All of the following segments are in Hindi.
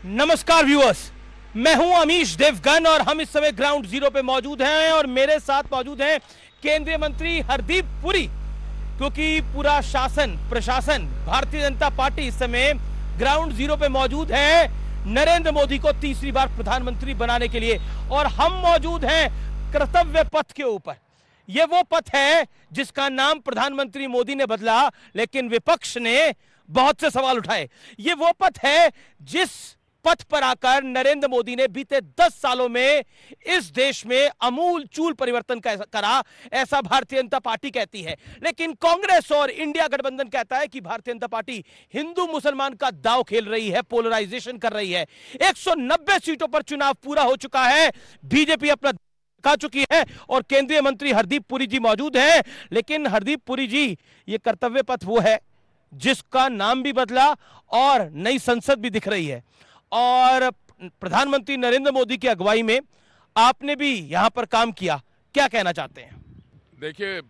नमस्कार व्यूअर्स, मैं हूं अमीश देवगन और हम इस समय ग्राउंड जीरो पे मौजूद हैं और मेरे साथ मौजूद हैं केंद्रीय मंत्री हरदीप पुरी, क्योंकि पूरा शासन प्रशासन भारतीय जनता पार्टी इस समय ग्राउंड जीरो पे मौजूद है नरेंद्र मोदी को तीसरी बार प्रधानमंत्री बनाने के लिए। और हम मौजूद हैं कर्तव्य पथ के ऊपर। यह वो पथ है जिसका नाम प्रधानमंत्री मोदी ने बदला, लेकिन विपक्ष ने बहुत से सवाल उठाए। ये वो पथ है जिस पथ पर आकर नरेंद्र मोदी ने बीते 10 सालों में इस देश में अमूल चूल परिवर्तन करा, ऐसा भारतीय जनता पार्टी कहती है। लेकिन कांग्रेस और इंडिया गठबंधन कहता है कि भारतीय जनता पार्टी हिंदू मुसलमान का दांव खेल रही है, पोलराइजेशन कर रही है। 190 सीटों पर चुनाव पूरा हो चुका है, बीजेपी अपना खा चुकी है और केंद्रीय मंत्री हरदीप पुरी जी मौजूद हैं। लेकिन हरदीप पुरी जी, ये कर्तव्य पथ वो है जिसका नाम भी बदला और नई संसद भी दिख रही है और प्रधानमंत्री नरेंद्र मोदी की अगुवाई में आपने भी यहां पर काम किया। क्या कहना चाहते हैं? देखिए,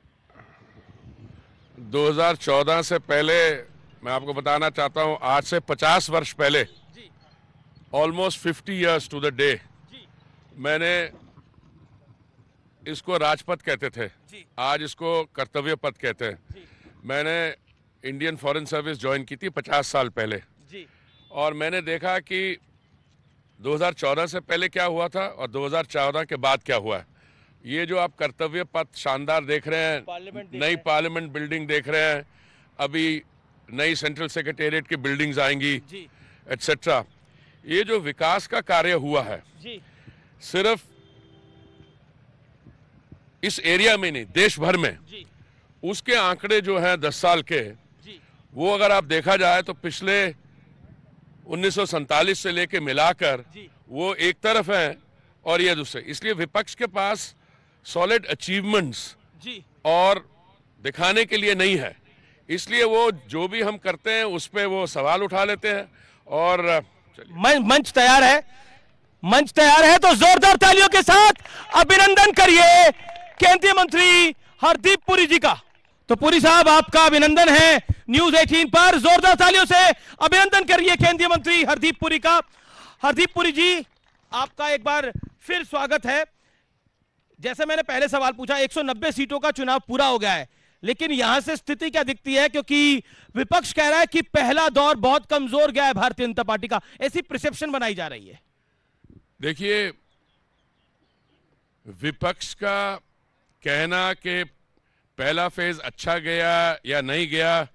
2014 से पहले मैं आपको बताना चाहता हूं, आज से 50 वर्ष पहले, almost 50 years to the day, मैंने इसको राजपथ कहते थे, आज इसको कर्तव्य पथ कहते हैं। मैंने इंडियन फॉरेन सर्विस ज्वाइन की थी 50 साल पहले और मैंने देखा कि 2014 से पहले क्या हुआ था और 2014 के बाद क्या हुआ है। ये जो आप कर्तव्य पथ शानदार देख रहे हैं, नई पार्लियामेंट बिल्डिंग देख रहे हैं, अभी नई सेंट्रल सेक्रेटेरिएट की बिल्डिंग्स आएंगी एटसेट्रा। ये जो विकास का कार्य हुआ है सिर्फ इस एरिया में नहीं, देश भर में, उसके आंकड़े जो हैं 10 साल के, वो अगर आप देखा जाए तो पिछले 1947 से लेके मिलाकर वो एक तरफ है और ये दूसरे। इसलिए विपक्ष के पास सॉलिड अचीवमेंट्स और दिखाने के लिए नहीं है, इसलिए वो जो भी हम करते हैं उस पे वो सवाल उठा लेते हैं। और मंच तैयार है, मंच तैयार है तो जोरदार तालियों के साथ अभिनंदन करिए केंद्रीय मंत्री हरदीप पुरी जी का। तो पुरी साहब, आपका अभिनंदन है न्यूज 18 पर, जोरदार तालियों से अभिनंदन करिए केंद्रीय मंत्री हरदीप पुरी का। हरदीप पुरी जी, आपका एक बार फिर स्वागत है। जैसे मैंने पहले सवाल पूछा, 190 सीटों का चुनाव पूरा हो गया है, लेकिन यहां से स्थिति क्या दिखती है? क्योंकि विपक्ष कह रहा है कि पहला दौर बहुत कमजोर गया है भारतीय जनता पार्टी का, ऐसी परसेप्शन बनाई जा रही है। देखिए, विपक्ष का कहना कि पहला फेज अच्छा गया या नहीं गया,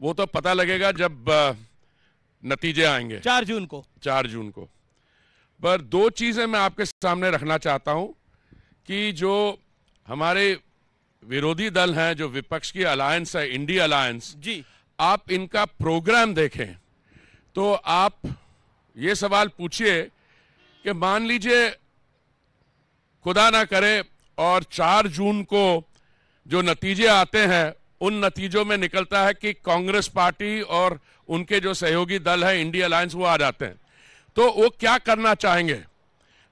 वो तो पता लगेगा जब नतीजे आएंगे 4 जून को। पर 2 चीजें मैं आपके सामने रखना चाहता हूं कि जो हमारे विरोधी दल हैं, जो विपक्ष की अलायंस है, इंडिया अलायंस जी, आप इनका प्रोग्राम देखें तो आप ये सवाल पूछिए कि मान लीजिए खुदा ना करे और 4 जून को जो नतीजे आते हैं, उन नतीजों में निकलता है कि कांग्रेस पार्टी और उनके जो सहयोगी दल है इंडिया अलायंस वो आ जाते हैं, तो वो क्या करना चाहेंगे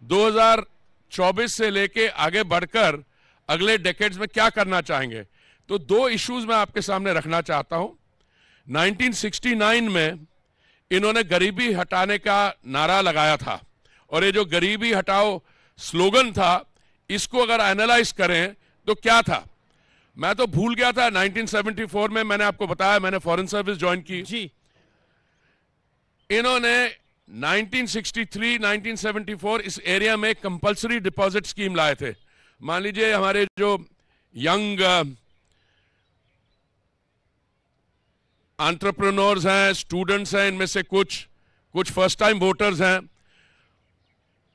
2024 से लेके आगे बढ़कर अगले डेकेड्स में क्या करना चाहेंगे। तो 2 इश्यूज मैं आपके सामने रखना चाहता हूं। 1969 में इन्होंने गरीबी हटाने का नारा लगाया था और ये जो गरीबी हटाओ स्लोगन था, इसको अगर एनालाइज करें तो क्या था। मैं तो भूल गया था, 1974 में मैंने आपको बताया मैंने फॉरेन सर्विस ज्वाइन की जी। इन्होंने 1963, 1974 इस एरिया में कंपल्सरी डिपॉजिट स्कीम लाए थे। मान लीजिए हमारे जो यंग एंटरप्रेन्योर्स हैं, स्टूडेंट्स हैं, इनमें से कुछ फर्स्ट टाइम वोटर्स हैं,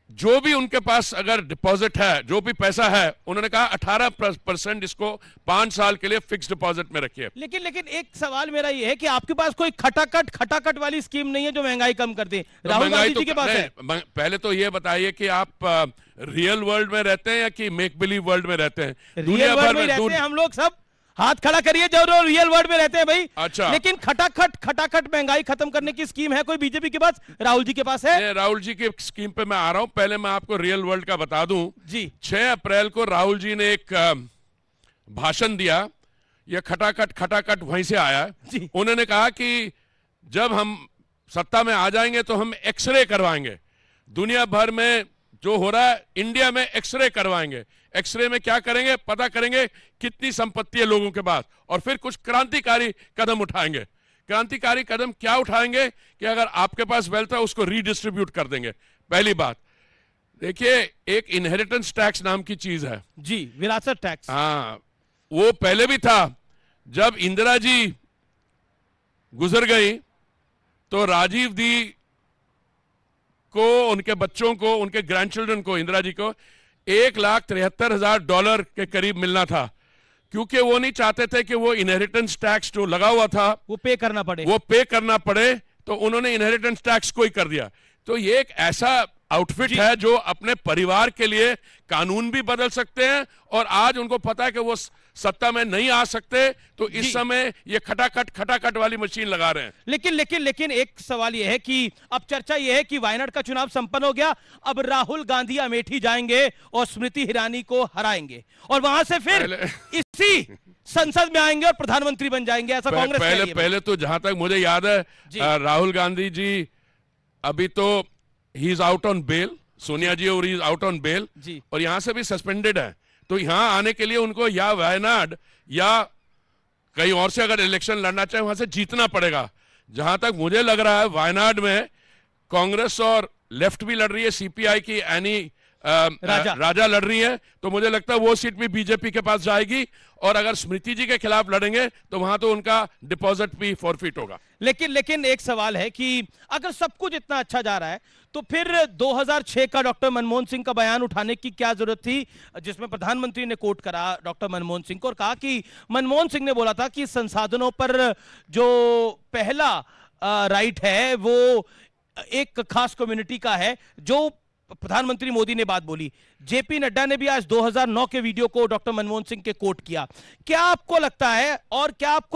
जो भी उनके पास अगर डिपॉजिट है, जो भी पैसा है, उन्होंने कहा 18% इसको 5 साल के लिए फिक्स डिपॉजिट में रखिए। लेकिन एक सवाल मेरा ये है कि आपके पास कोई खटाखट वाली स्कीम नहीं है जो महंगाई कम कर दे? तो राहुल गांधी जी के पास है। पहले तो ये बताइए कि आप रियल वर्ल्ड में रहते हैं या कि मेक बिलीव वर्ल्ड में रहते हैं? रियल वर्ल्ड में रहते हैं हम लोग सब। हाथ खड़ा करिए जो रियल वर्ल्ड में रहते हैं भाई। अच्छा, लेकिन खटाखट महंगाई खत्म करने की स्कीम है कोई बीजेपी के पास? राहुल जी के पास है? राहुल जी की स्कीम पे मैं आ रहा हूं, पहले मैं आपको रियल वर्ल्ड का बता दूं जी। 6 अप्रैल को राहुल जी ने एक भाषण दिया, ये खटाखट वहीं से आया। उन्होंने कहा कि जब हम सत्ता में आ जाएंगे तो हम एक्सरे करवाएंगे। दुनिया भर में जो हो रहा है इंडिया में एक्सरे करवाएंगे। एक्सरे में क्या करेंगे, पता करेंगे कितनी संपत्ति है लोगों के पास, और फिर कुछ क्रांतिकारी कदम उठाएंगे। क्रांतिकारी कदम क्या उठाएंगे कि अगर आपके पास वेल्थ है उसको रीडिस्ट्रीब्यूट कर देंगे। पहली बात, देखिए एक इनहेरिटेंस टैक्स नाम की चीज है जी, विरासत टैक्स। हाँ, वो पहले भी था। जब इंदिरा जी गुजर गई तो राजीव दी को, उनके बच्चों को, उनके ग्रैंडचिल्ड्रन को, इंदिरा जी को $1,73,000 के करीब मिलना था, क्योंकि वो नहीं चाहते थे कि वो इनहेरिटेंस टैक्स जो लगा हुआ था वो पे करना पड़े, तो उन्होंने इनहेरिटेंस टैक्स को ही कर दिया। तो ये एक ऐसा आउटफिट है जो अपने परिवार के लिए कानून भी बदल सकते हैं, और आज उनको पता है कि वो सत्ता में नहीं आ सकते, तो इस समय ये खटाखट वाली मशीन लगा रहे हैं। लेकिन एक सवाल ये है कि अब चर्चा ये है कि वायनाड का चुनाव संपन्न हो गया, अब राहुल गांधी अमेठी जाएंगे और स्मृति ईरानी को हराएंगे और वहां से फिर इसी संसद में आएंगे और प्रधानमंत्री बन जाएंगे, ऐसा कांग्रेस पहले तो जहां तक मुझे याद है राहुल गांधी जी अभी तो he is out on bail, Sonia ji और he is out on bail, और यहां से भी सस्पेंडेड है। तो यहां आने के लिए उनको या वायनाड या कहीं और से अगर इलेक्शन लड़ना चाहे वहां से जीतना पड़ेगा। जहां तक मुझे लग रहा है वायनाड में कांग्रेस और लेफ्ट भी लड़ रही है, सीपीआई की एनी राजा लड़ रही है, तो मुझे लगता है वो सीट भी बीजेपी के पास जाएगी, और अगर स्मृति जी के खिलाफ लड़ेंगे तो वहां तो उनका डिपॉजिट भी फॉरफिट होगा। लेकिन एक सवाल है कि अगर सब कुछ इतना अच्छा जा रहा है तो फिर 2006 का डॉक्टर मनमोहन सिंह का बयान उठाने की क्या जरूरत थी, जिसमें प्रधानमंत्री ने कोट करा डॉक्टर मनमोहन सिंह को और कहा कि मनमोहन सिंह ने बोला था कि संसाधनों पर जो पहला राइट है वो एक खास कम्युनिटी का है, जो प्रधानमंत्री मोदी ने बात बोली। जेपी नड्डा ने भी आज 2009 के वीडियो को डॉक्टर मनमोहन सिंह के कोट किया। क्या आपको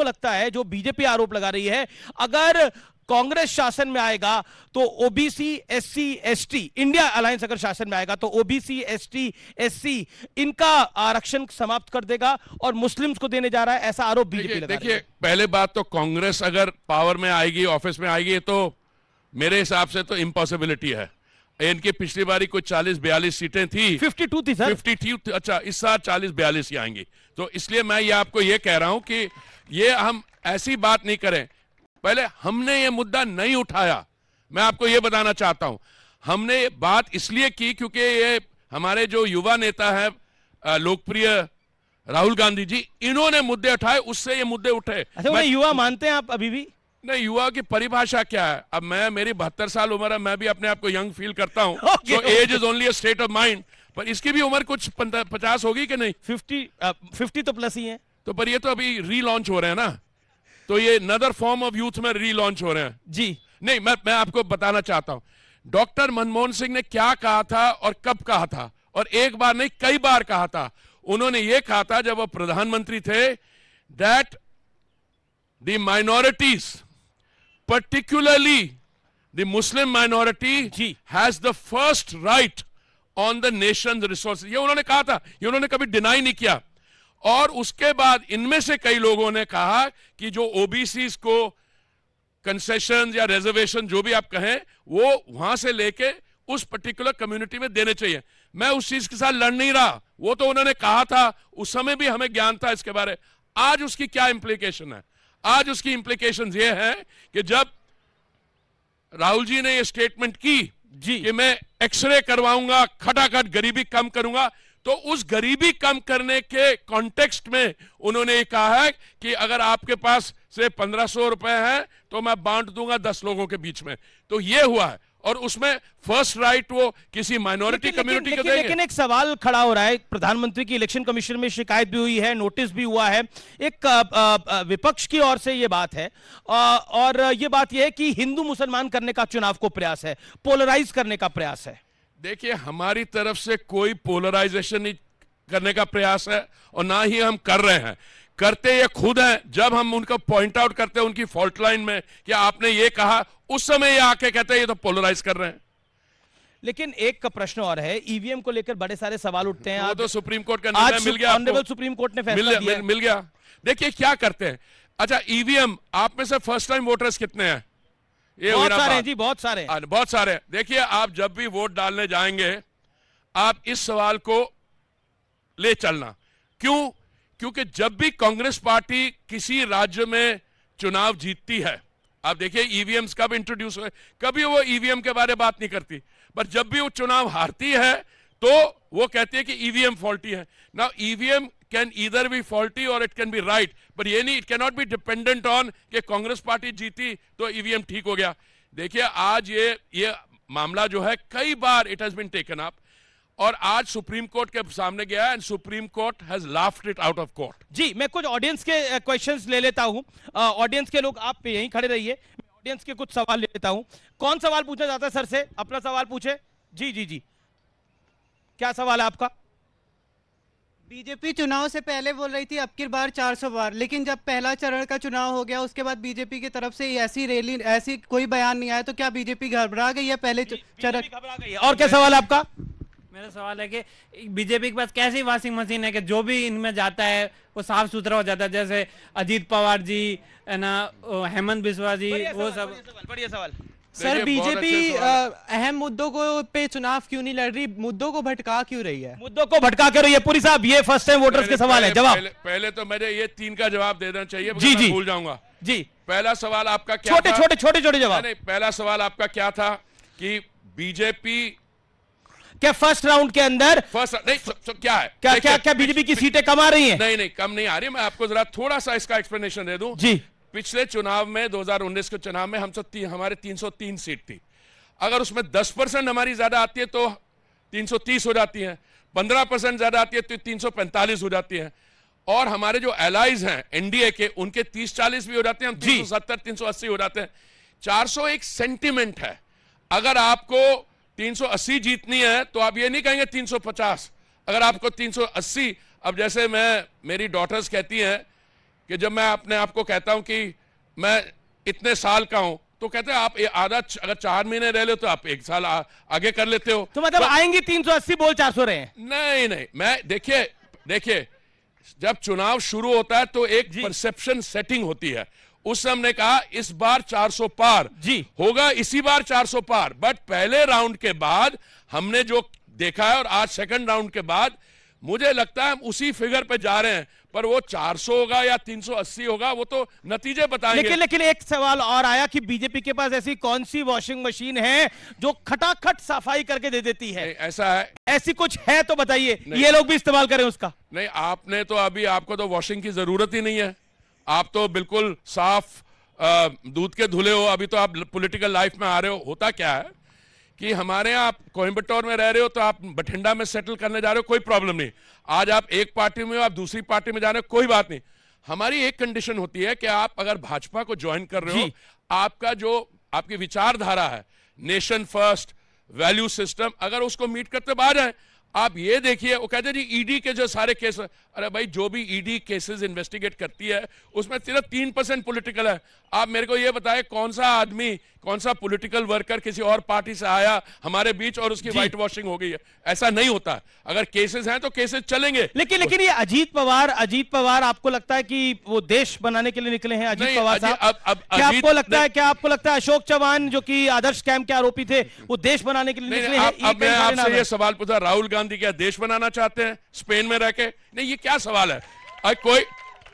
लगता है जो बीजेपी आरोप लगा रही है, अगर कांग्रेस शासन में आएगा तो OBC SC ST, India alliance अगर शासन में आएगा तो ओबीसी एसटी एससी इनका आरक्षण समाप्त कर देगा और मुस्लिम्स को देने जा रहा है, ऐसा आरोप बीजेपी लगा रही है? देखिए, पहले बात तो कांग्रेस अगर पावर में आएगी, ऑफिस में आएगी, तो मेरे हिसाब से तो इम्पॉसिबिलिटी है। इनकी पिछली बारी कोई 40-42 सीटें थी, 52 थी सर, 52। अच्छा, इस साल 40-42 ही आएंगी। तो इसलिए मैं ये आपको ये कह रहा हूं कि ये हम ऐसी बात नहीं करें। पहले हमने ये मुद्दा नहीं उठाया, मैं आपको ये बताना चाहता हूं। हमने बात इसलिए की क्योंकि ये हमारे जो युवा नेता है लोकप्रिय राहुल गांधी जी, इन्होंने मुद्दे उठाए, उससे ये मुद्दे उठे। अच्छा, वो युवा मानते हैं आप अभी भी? नहीं, युवा की परिभाषा क्या है? अब मेरी 72 साल उम्र है, मैं भी अपने आप को यंग फील करता हूं। तो age is only a state of mind, पर इसकी भी उम्र कुछ 50 होगी कि नहीं? 50 तो प्लस ही है। तो पर ये तो अभी रीलॉन्च हो रहे हैं ना, तो ये नदर फॉर्म ऑफ यूथ में रीलॉन्च हो रहे हैं जी। नहीं, मैं आपको बताना चाहता हूं डॉक्टर मनमोहन सिंह ने क्या कहा था और कब कहा था, और एक बार नहीं कई बार कहा था। उन्होंने ये कहा था जब वो प्रधानमंत्री थे, that the minorities, particularly the Muslim minority has the first right on the nation's resources। ये उन्होंने कहा था, ये उन्होंने कभी डिनाई नहीं किया। और उसके बाद इनमें से कई लोगों ने कहा कि जो ओबीसीज को कंसेशन या रिजर्वेशन जो भी आप कहें, वो वहां से लेके उस पर्टिकुलर कम्युनिटी में देने चाहिए। मैं उस चीज के साथ लड़ नहीं रहा, वो तो उन्होंने कहा था, उस समय भी हमें ज्ञान था इसके बारे। आज उसकी क्या इंप्लीकेशन है? आज उसकी इंप्लीकेशन ये है कि जब राहुल जी ने ये स्टेटमेंट की कि मैं एक्सरे करवाऊंगा, खटाखट गरीबी कम करूंगा, तो उस गरीबी कम करने के कॉन्टेक्स्ट में उन्होंने ये कहा है कि अगर आपके पास से 1500 रुपए है तो मैं बांट दूंगा 10 लोगों के बीच में। तो ये हुआ है, और उसमें फर्स्ट राइट वो किसी माइनॉरिटी कम्युनिटी को देंगे। लेकिन एक सवाल खड़ा हो रहा है, प्रधानमंत्री की इलेक्शन कमीशन में शिकायत भी हुई है, नोटिस भी हुआ है, एक विपक्ष की ओर से ये बात है, और ये बात ये है कि हिंदू मुसलमान करने का चुनाव को प्रयास है, पोलराइज करने का प्रयास है। देखिए, हमारी तरफ से कोई पोलराइजेशन नहीं करने का प्रयास है, और ना ही हम कर रहे हैं। करते ये खुद हैं, जब हम उनको पॉइंट आउट करते हैं उनकी फॉल्ट लाइन में कि आपने ये कहा, उस समय ये आके कहते हैं ये तो पोलराइज कर रहे हैं। लेकिन एक प्रश्न और है, ईवीएम को लेकर बड़े सारे सवाल उठते हैं। वो तो सुप्रीम कोर्ट का निर्णय मिल गया, ऑनरेबल सुप्रीम कोर्ट ने फैसला दिया, मिल गया। देखिए क्या करते हैं। अच्छा, ईवीएम, आप में से फर्स्ट टाइम वोटर्स कितने हैं? ये बहुत सारे हैं जी, बहुत सारे हैं। बहुत सारे। देखिए, आप जब भी वोट डालने जाएंगे आप इस सवाल को ले चलना। क्यों? क्योंकि जब भी कांग्रेस पार्टी किसी राज्य में चुनाव जीतती है, आप देखिए ईवीएम्स कब इंट्रोड्यूस हुए, कभी वो ईवीएम के बारे में बात नहीं करती, पर जब भी वो चुनाव हारती है तो वो कहती है कि ईवीएम फॉल्टी है। Now EVM can either be faulty और इट कैन बी राइट, पर ये नहीं, it can not be dependent on कि कांग्रेस पार्टी जीती तो ईवीएम ठीक हो गया। देखिए, आज ये मामला जो है कई बार it has been taken up और आज सुप्रीम कोर्ट के सामने गया and supreme court has laughed it out of court. जी, मैं कुछ ऑडियंस के क्वेश्चंस ले लेता हूं। ऑडियंस के लोग आप यहीं खड़े रहिए, मैं ऑडियंस के कुछ सवाल ले लेता हूं। कौन सवाल पूछना चाहता है सर से? अपना सवाल पूछे। जी जी जी, क्या सवाल है आपका? बीजेपी चुनाव से पहले बोल रही थी अब की बार 400 बार, लेकिन जब पहला चरण का चुनाव हो गया उसके बाद बीजेपी की तरफ से ऐसी रैली, ऐसी कोई बयान नहीं आया, तो क्या बीजेपी घबरा गई है? पहले चरण घबरा गई है। और क्या सवाल है आपका? मेरा सवाल है कि बीजेपी के पास कैसी वॉशिंग मशीन है कि जो भी इनमें जाता है वो साफ सुथरा हो जाता है, जैसे अजीत पवार जी है ना, हेमंत बिस्वा जी, वो सब। बढ़िया सवाल। सर, बीजेपी अहम मुद्दों को पे चुनाव क्यों नहीं लड़ रही? मुद्दों को भटका क्यों रही है? मुद्दों को भटका क्यों रही है? पुरी साहब, ये फर्स्ट टाइम वोटर्स के सवाल है, जवाब। पहले तो मुझे ये 3 का जवाब दे देना चाहिए, जी जी, भूल जाऊंगा जी। पहला सवाल आपका क्या छोटे था? छोटे जवाब। नहीं, पहला सवाल आपका क्या था कि बीजेपी क्या फर्स्ट राउंड के अंदर नहीं क्या है, क्या बीजेपी की सीटें कम आ रही हैं? नहीं, कम नहीं आ रही। मैं आपको जरा थोड़ा सा इसका एक्सप्लेनेशन दे दूं। जी, पिछले चुनाव में 2019 के चुनाव में हमारे 303 सीट थी। अगर उसमें 10% हमारी ज्यादा आती है तो 330 हो जाती है, 15% ज्यादा आती है तो 345 हो जाती है, और हमारे जो एलाइज हैं एनडीए के उनके 30-40 भी हो जाते हैं, हम 370-380 हो जाते हैं। 400 एक सेंटिमेंट है। अगर आपको 380 जीतनी है तो आप ये नहीं कहेंगे 350। अगर आपको 380, अब जैसे मेरी डॉटर्स कहती हैं कि जब मैं अपने आप को कहता हूं कि मैं इतने साल का हूं तो कहते हैं आप आधा, अगर 4 महीने रह ले तो आप 1 साल आगे कर लेते हो। तो मतलब आएंगी 380 बोल 400 रहे हैं? नहीं, मैं देखिए जब चुनाव शुरू होता है तो एक परसेप्शन सेटिंग होती है। उस समय हमने कहा इस बार 400 पार जी होगा, इसी बार 400 पार। बट पहले राउंड के बाद हमने जो देखा है और आज सेकंड राउंड के बाद मुझे लगता है हम उसी फिगर पे जा रहे हैं, पर वो 400 होगा या 380 होगा वो तो नतीजे बताएंगे। लेकिन एक सवाल और आया कि बीजेपी के पास ऐसी कौन सी वॉशिंग मशीन है जो खटाखट सफाई करके दे देती है? ऐसा है, ऐसी कुछ है तो बताइए, ये लोग भी इस्तेमाल करें उसका। नहीं, आपने तो अभी, आपको तो वॉशिंग की जरूरत ही नहीं है। आप तो बिल्कुल साफ दूध के धुले हो। अभी तो आप पॉलिटिकल लाइफ में आ रहे हो। होता क्या है कि हमारे यहाँ आप कोयम्बटूर में रह रहे हो तो आप बठिंडा में सेटल करने जा रहे हो, कोई प्रॉब्लम नहीं। आज आप एक पार्टी में हो, आप दूसरी पार्टी में जा रहे हो, कोई बात नहीं। हमारी एक कंडीशन होती है कि आप अगर भाजपा को ज्वाइन कर रहे हो, आपका जो आपकी विचारधारा है, नेशन फर्स्ट वैल्यू सिस्टम, अगर उसको मीट करते आ जाए। आप ये देखिए, वो कहते हैं जी ईडी के जो सारे केस, अरे भाई जो भी ईडी केसेस इन्वेस्टिगेट करती है उसमें सिर्फ 3% पॉलिटिकल है। आप मेरे को ये बताएं कौन सा आदमी, कौन सा पॉलिटिकल वर्कर किसी और पार्टी से आया हमारे बीच और उसकी व्हाइट वॉशिंग हो गई है? ऐसा नहीं होता। अगर केसेस हैं तो केसेस चलेंगे। लेकिन ये अजीत पवार आपको लगता है कि वो देश बनाने के लिए निकले हैं? अजीत पवार साहब, क्या आपको लगता है अशोक चौहान जो कि आदर्श कैंप के आरोपी थे वो देश बनाने के लिए निकले हैं? अब मैं आपसे ये सवाल पूछा, राहुल गांधी क्या देश बनाना चाहते हैं स्पेन में रह के? नहीं, ये क्या सवाल है? कोई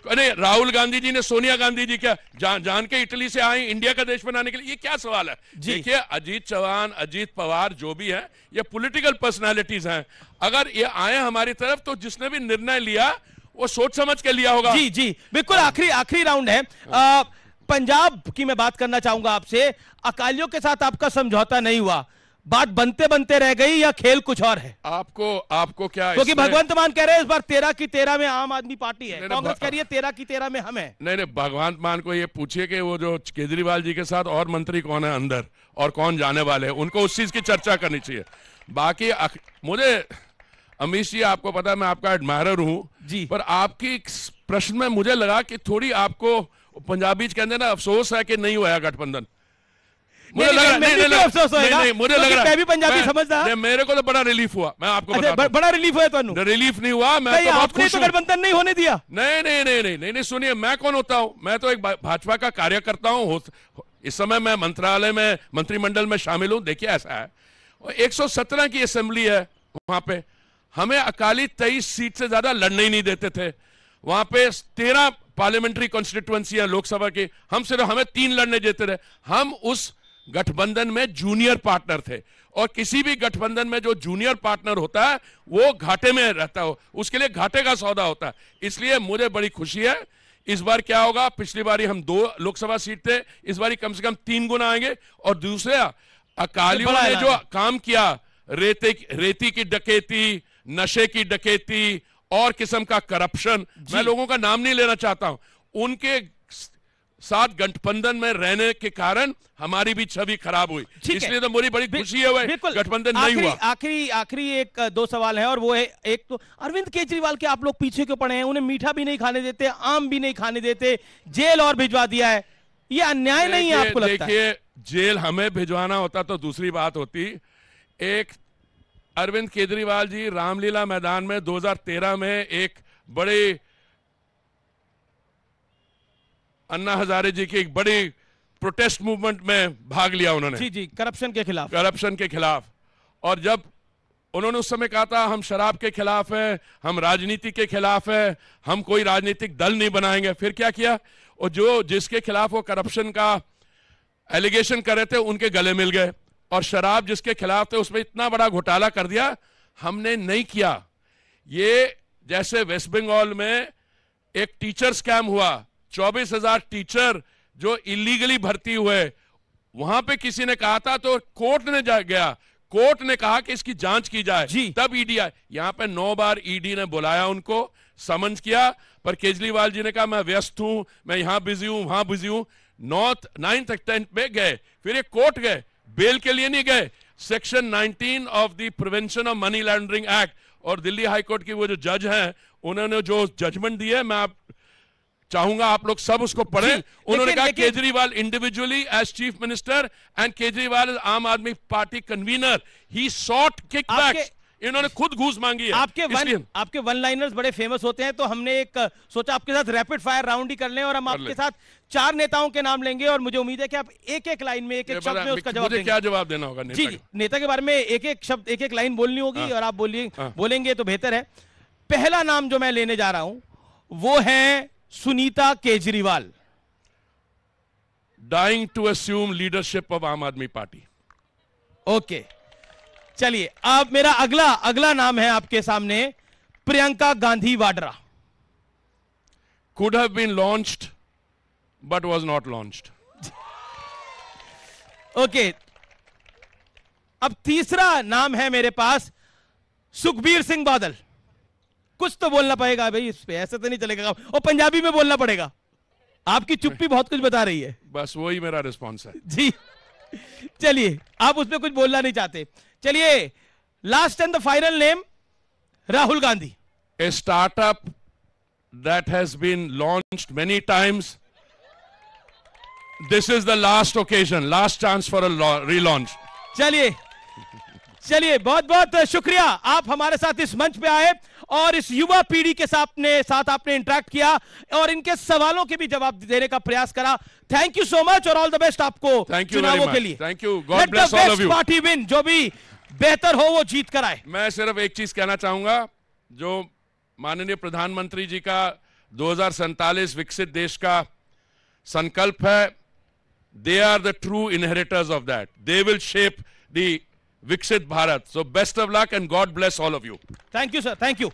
नहीं, राहुल गांधी जी ने सोनिया गांधी जी क्या जान के इटली से आए इंडिया का देश बनाने के लिए? ये क्या सवाल है? देखिए, अजीत चौहान, अजीत पवार जो भी है ये पॉलिटिकल पर्सनालिटीज हैं। अगर ये आए हमारी तरफ तो जिसने भी निर्णय लिया वो सोच समझ के लिया होगा। जी बिल्कुल। आखिरी राउंड है। पंजाब की मैं बात करना चाहूंगा आपसे। अकालियों के साथ आपका समझौता नहीं हुआ, बात बनते रह गई या खेल कुछ और है? आपको क्या, क्योंकि भगवंत मान कह रहे हैं इस बार 13 की 13 में आम आदमी पार्टी है, कांग्रेस कह रही है 13 की 13 में हम है। नहीं, भगवंत मान को ये पूछिए कि वो जो केजरीवाल जी के साथ और मंत्री कौन है अंदर और कौन जाने वाले हैं, उनको उस चीज की चर्चा करनी चाहिए। बाकी मुझे अमित जी, आपको पता है मैं आपका एडमायरर हूं जी, पर आपकी प्रश्न में मुझे लगा कि थोड़ी आपको पंजाबी कहते हैं ना, अफसोस है कि नहीं हुआ गठबंधन। मुझे लग रहा नहीं, मुझे लग रहा है मैं भी पंजाबी समझदा, मेरे को तो बड़ा रिलीफ हुआ, मैं आपको बताता हूं। बड़ा रिलीफ हुआ ਤੁਹਾਨੂੰ? रिलीफ नहीं हुआ, मैं तो बहुत खुश हूं। गठबंधन नहीं होने दिया? नहीं, सुनिए, मैं कौन होता हूं? मैं तो एक भाजपा का कार्यकर्ता हूं। इस समय मैं मंत्रालय में, मंत्रिमंडल में शामिल हूं। देखिए ऐसा है, 117 की असेंबली है, वहां पे हमें अकाली 23 सीट से ज्यादा लड़ने ही नहीं देते थे। वहां पे 13 पार्लियामेंट्री कॉन्स्टिट्यूएंसी है लोकसभा की, हमें 3 लड़ने देते थे। हम उस गठबंधन में जूनियर पार्टनर थे, और किसी भी गठबंधन में जो जूनियर पार्टनर होता है वो घाटे में रहता है, उसके लिए घाटे का सौदा होता है। इसलिए मुझे बड़ी खुशी है। इस बार क्या होगा, पिछली बारी हम 2 लोकसभा सीट थे, इस बारी कम से कम 3 गुना आएंगे। और दूसरा, अकालियों ने जो काम किया, रेती की डकैती, नशे की डकैती और किस्म का करप्शन, मैं लोगों का नाम नहीं लेना चाहता हूं, उनके साथ गठबंधन में रहने के कारण हमारी भी छवि खराब हुई। इसलिए तो मुझे बड़ी खुशी है गठबंधन नहीं हुआ। आखिरी 1-2 सवाल है, और वो है, एक तो अरविंद केजरीवाल के आप लोग पीछे क्यों पड़े हैं? उन्हें मीठा भी नहीं खाने देते, आम भी नहीं खाने देते, जेल और भिजवा दिया है, ये अन्याय नहीं है आपको लगता है? देखिए, जेल हमें भिजवाना होता तो दूसरी बात होती। एक अरविंद केजरीवाल जी रामलीला मैदान में 2013 में एक बड़े अन्ना हजारे जी की एक बड़ी प्रोटेस्ट मूवमेंट में भाग लिया उन्होंने। जी, करप्शन के खिलाफ। और जब उन्होंने उस समय कहा था हम शराब के खिलाफ है, हम राजनीति के खिलाफ है, हम कोई राजनीतिक दल नहीं बनाएंगे, फिर क्या किया, और जिसके खिलाफ वो करप्शन का एलिगेशन कर रहे थे उनके गले मिल गए, और शराब जिसके खिलाफ थे उसमें इतना बड़ा घोटाला कर दिया। हमने नहीं किया। ये जैसे वेस्ट बंगाल में एक टीचर स्कैम हुआ, 24,000 टीचर जो इलीगली भर्ती हुए, वहां पे किसी ने कहा था तो कोर्ट ने गया, कोर्ट ने कहा कि इसकी जांच की जाए, तब ईडी आया। यहां पे 9 बार ईडी ने बुलाया, उनको समन्स किया, पर केजरीवाल जी ने कहा मैं व्यस्त हूं, मैं यहां बिजी हूं, वहां बिजी हूं। 9th 10th में गए, फिर ये कोर्ट गए, बेल के लिए नहीं गए। Section 19 of the prevention of money laundering act, और दिल्ली हाईकोर्ट की वो जो जज हैं, उन्होंने जो जजमेंट दी है, मैं चाहूंगा आप लोग सब उसको पढ़ें। उन्होंने कहा Kejriwal individually as chief minister and Kejriwal is Aam Aadmi party convener, he sought kickbacks, इन्होंने खुद घूस मांगी है। आपके वन लाइनर्स बड़े फेमस होते हैं, तो हमने एक सोचा आपके साथ रैपिड फायर राउंड ही कर लें, और हम आपके साथ 4 नेताओं के नाम लेंगे, और मुझे उम्मीद है कि आप एक लाइन में, एक शब्द में उसका जवाब देंगे। क्या जवाब देना होगा? जी, नेता के बारे में एक शब्द, एक लाइन बोलनी होगी, और आप बोलेंगे तो बेहतर है। पहला नाम जो मैं लेने जा रहा हूं वो है Sunita Kejriwal. Dying to assume leadership of Aam Aadmi party. Okay, चलिए, अब मेरा अगला नाम है आपके सामने, Priyanka Gandhi Vadra. Could have been launched but was not launched. Okay, अब तीसरा नाम है मेरे पास, सुखबीर सिंह बादल। कुछ तो बोलना पड़ेगा भाई इस पे, ऐसे तो नहीं चलेगा, और पंजाबी में बोलना पड़ेगा। आपकी चुप्पी बहुत कुछ बता रही है। बस वही मेरा रिस्पॉन्स है। जी, चलिए, आप उसमें कुछ बोलना नहीं चाहते। चलिए, last and the final name, Rahul Gandhi. A startup that has been launched many times, this is the last occasion, last chance for a relaunch. चलिए, बहुत बहुत शुक्रिया, आप हमारे साथ इस मंच पे आए और इस युवा पीढ़ी के साथ आपने इंटरेक्ट किया और इनके सवालों के भी जवाब देने का प्रयास करा। थैंक यू सो मच, और ऑल द बेस्ट आपको चुनावों के लिए। Thank you, God bless all of you. Party win, जो भी बेहतर हो वो जीत कर आए। मैं सिर्फ एक चीज कहना चाहूंगा, जो माननीय प्रधानमंत्री जी का 2047 विकसित देश का संकल्प है, they are the true inheritors of that, they will shape the Viksit Bharat. So best of luck and God bless all of you. Thank you, sir. Thank you.